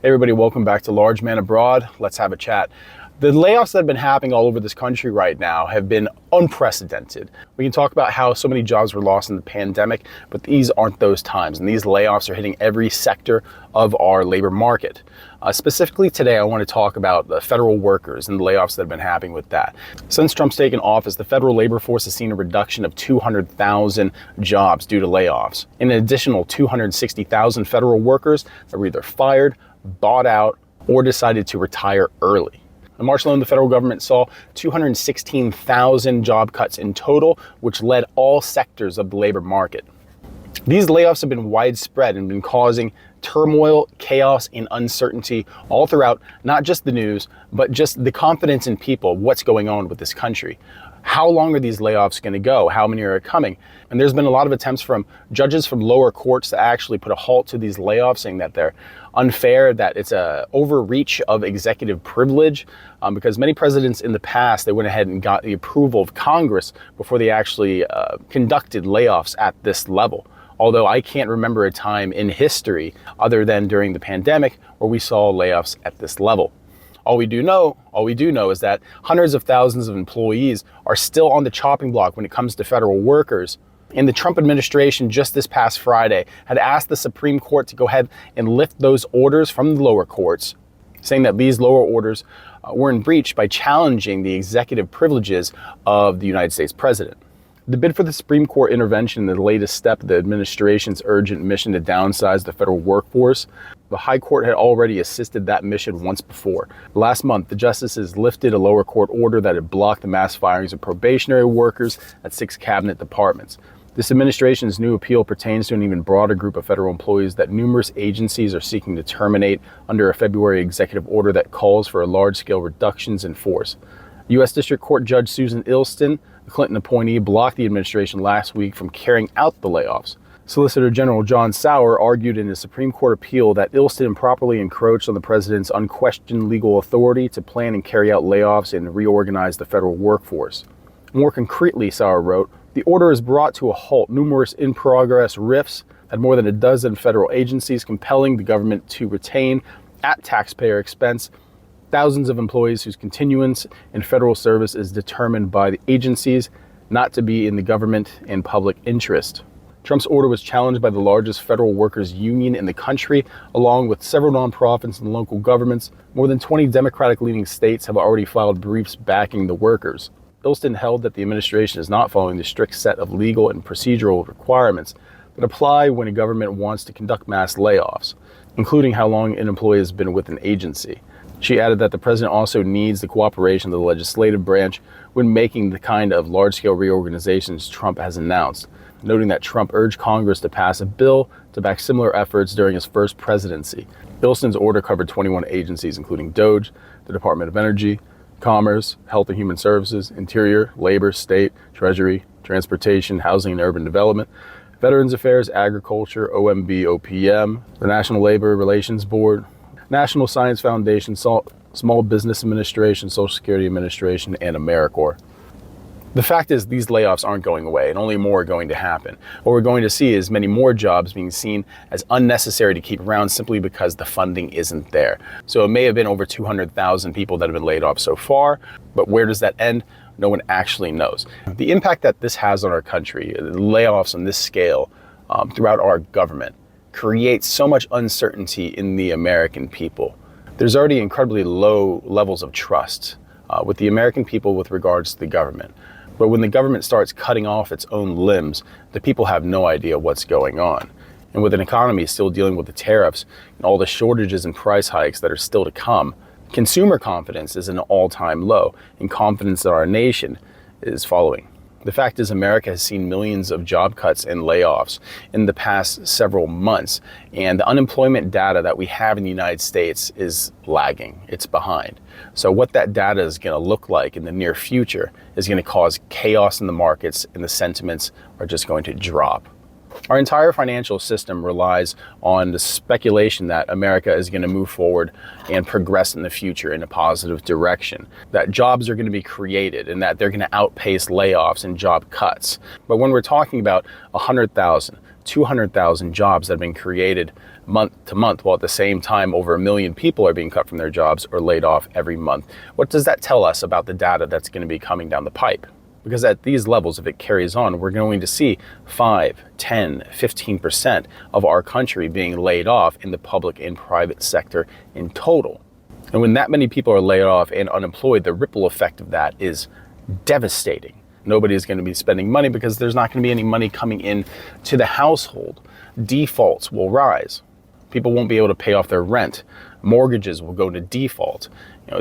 Hey everybody, welcome back to Large Man Abroad. Let's have a chat. The layoffs that have been happening all over this country right now have been unprecedented. We can talk about how so many jobs were lost in the pandemic, but these aren't those times, and these layoffs are hitting every sector of our labor market. Specifically today, I want to talk about the federal workers and the layoffs that have been happening with that. Since Trump's taken office, the federal labor force has seen a reduction of 200,000 jobs due to layoffs. An additional 260,000 federal workers that were either fired, bought out, or decided to retire early. In March alone, the federal government saw 216,000 job cuts in total, which led all sectors of the labor market. These layoffs have been widespread and been causing turmoil, chaos, and uncertainty all throughout not just the news, but just the confidence in people, what's going on with this country. How long are these layoffs going to go? How many are coming? And there's been a lot of attempts from judges from lower courts to actually put a halt to these layoffs, saying that they're unfair, that it's a overreach of executive privilege, because many presidents in the past, they went ahead and got the approval of Congress before they actually conducted layoffs at this level. Although I can't remember a time in history other than during the pandemic where we saw layoffs at this level. All we do know is that hundreds of thousands of employees are still on the chopping block when it comes to federal workers. And the Trump administration just this past Friday had asked the Supreme Court to go ahead and lift those orders from the lower courts, saying that these lower orders were in breach by challenging the executive privileges of the United States president. The bid for the Supreme Court intervention, the latest step of the administration's urgent mission to downsize the federal workforce, the High Court had already assisted that mission once before. Last month, the justices lifted a lower court order that had blocked the mass firings of probationary workers at 6 cabinet departments. This administration's new appeal pertains to an even broader group of federal employees that numerous agencies are seeking to terminate under a February executive order that calls for large-scale reductions in force. U.S. District Court Judge Susan Ilston, the Clinton appointee, blocked the administration last week from carrying out the layoffs. Solicitor General John Sauer argued in his Supreme Court appeal that Ilston improperly encroached on the president's unquestioned legal authority to plan and carry out layoffs and reorganize the federal workforce. More concretely, Sauer wrote, the order has brought to a halt numerous in-progress rifts at more than a dozen federal agencies, compelling the government to retain, at taxpayer expense, thousands of employees whose continuance in federal service is determined by the agencies, not to be in the government and public interest. Trump's order was challenged by the largest federal workers union in the country, along with several nonprofits and local governments. More than 20 Democratic-leaning states have already filed briefs backing the workers. Ilston held that the administration is not following the strict set of legal and procedural requirements that apply when a government wants to conduct mass layoffs, including how long an employee has been with an agency. She added that the president also needs the cooperation of the legislative branch when making the kind of large-scale reorganizations Trump has announced, noting that Trump urged Congress to pass a bill to back similar efforts during his first presidency. Ilston's order covered 21 agencies, including DOJ, the Department of Energy, Commerce, Health and Human Services, Interior, Labor, State, Treasury, Transportation, Housing and Urban Development, Veterans Affairs, Agriculture, OMB, OPM, the National Labor Relations Board, National Science Foundation, Small Business Administration, Social Security Administration, and AmeriCorps. The fact is, these layoffs aren't going away, and only more are going to happen. What we're going to see is many more jobs being seen as unnecessary to keep around simply because the funding isn't there. So it may have been over 200,000 people that have been laid off so far, but where does that end? No one actually knows. The impact that this has on our country, layoffs on this scale throughout our government, creates so much uncertainty in the American people. There's already incredibly low levels of trust with the American people with regards to the government. But when the government starts cutting off its own limbs, the people have no idea what's going on. And with an economy still dealing with the tariffs and all the shortages and price hikes that are still to come, consumer confidence is an all-time low, and confidence in our nation is following. The fact is, America has seen millions of job cuts and layoffs in the past several months, and the unemployment data that we have in the United States is lagging. It's behind. So what that data is going to look like in the near future is going to cause chaos in the markets, and the sentiments are just going to drop. Our entire financial system relies on the speculation that America is going to move forward and progress in the future in a positive direction, that jobs are going to be created and that they're going to outpace layoffs and job cuts. But when we're talking about 100,000, 200,000 jobs that have been created month to month, while at the same time over 1 million people are being cut from their jobs or laid off every month. What does that tell us about the data that's going to be coming down the pipe? Because at these levels, if it carries on, we're going to see 5, 10, 15% of our country being laid off in the public and private sector in total. And when that many people are laid off and unemployed, the ripple effect of that is devastating. Nobody is going to be spending money because there's not going to be any money coming in to the household. Defaults will rise. People won't be able to pay off their rent. Mortgages will go to default.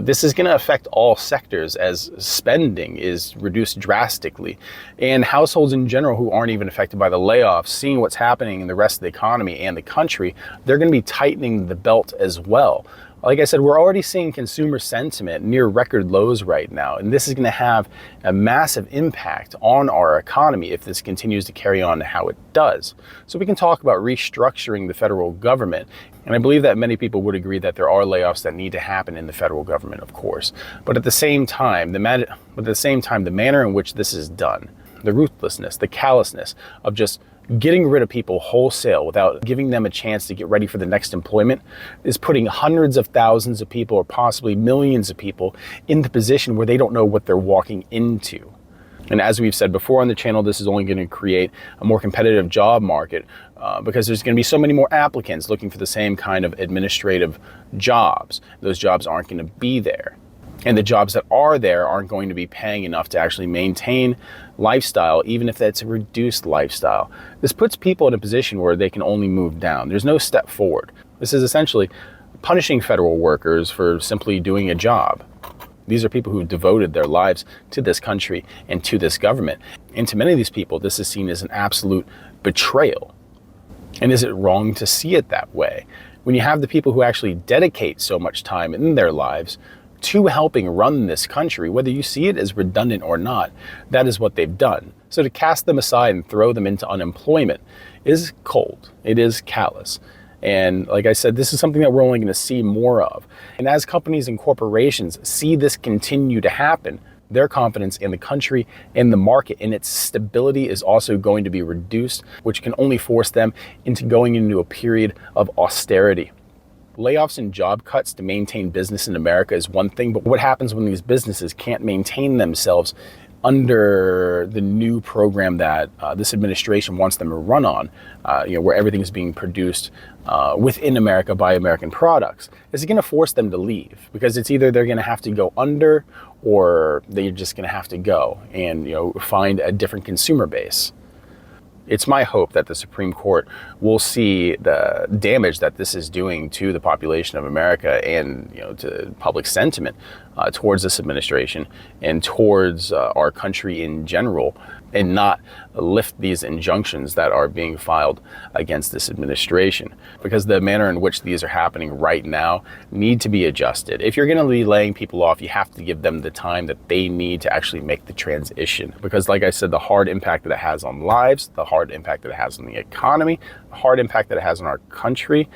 This is going to affect all sectors as spending is reduced drastically. And households in general who aren't even affected by the layoffs, seeing what's happening in the rest of the economy and the country, they're going to be tightening the belt as well. Like I said, we're already seeing consumer sentiment near record lows right now, and this is going to have a massive impact on our economy if this continues to carry on how it does. So we can talk about restructuring the federal government, and I believe that many people would agree that there are layoffs that need to happen in the federal government, of course. But at the same time, the manner in which this is done, the ruthlessness, the callousness of just getting rid of people wholesale without giving them a chance to get ready for the next employment is putting hundreds of thousands of people or possibly millions of people in the position where they don't know what they're walking into. And as we've said before on the channel, this is only going to create a more competitive job market because there's going to be so many more applicants looking for the same kind of administrative jobs. Those jobs aren't going to be there. And the jobs that are there aren't going to be paying enough to actually maintain lifestyle, even if that's a reduced lifestyle. This puts people in a position where they can only move down. There's no step forward. This is essentially punishing federal workers for simply doing a job. These are people who've devoted their lives to this country and to this government. And to many of these people, this is seen as an absolute betrayal. And is it wrong to see it that way? When you have the people who actually dedicate so much time in their lives to helping run this country, whether you see it as redundant or not, that is what they've done. So to cast them aside and throw them into unemployment is cold. It is callous. And like I said, this is something that we're only going to see more of. And as companies and corporations see this continue to happen, their confidence in the country and the market and its stability is also going to be reduced, which can only force them into going into a period of austerity. Layoffs and job cuts to maintain business in America is one thing, but what happens when these businesses can't maintain themselves under the new program that this administration wants them to run on, where everything is being produced within America by American products? Is it going to force them to leave? Because it's either they're going to have to go under or they're just going to have to go and find a different consumer base. It's my hope that the Supreme Court will see the damage that this is doing to the population of America and to public sentiment towards this administration and towards our country in general, and not lift these injunctions that are being filed against this administration, because the manner in which these are happening right now need to be adjusted. If you're going to be laying people off, you have to give them the time that they need to actually make the transition, because like I said, the hard impact that it has on lives, the hard impact that it has on the economy, the hard impact that it has on our country,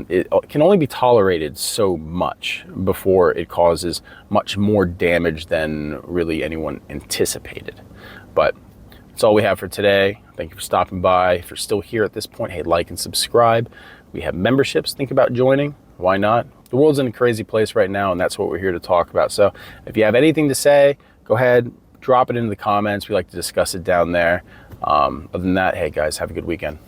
it can only be tolerated so much before it causes much more damage than really anyone anticipated. But that's all we have for today. Thank you for stopping by. If you're still here at this point, hey, like and subscribe. We have memberships. Think about joining. Why not? The world's in a crazy place right now, and that's what we're here to talk about. So if you have anything to say, go ahead, drop it into the comments. We like to discuss it down there. Other than that, hey guys, have a good weekend.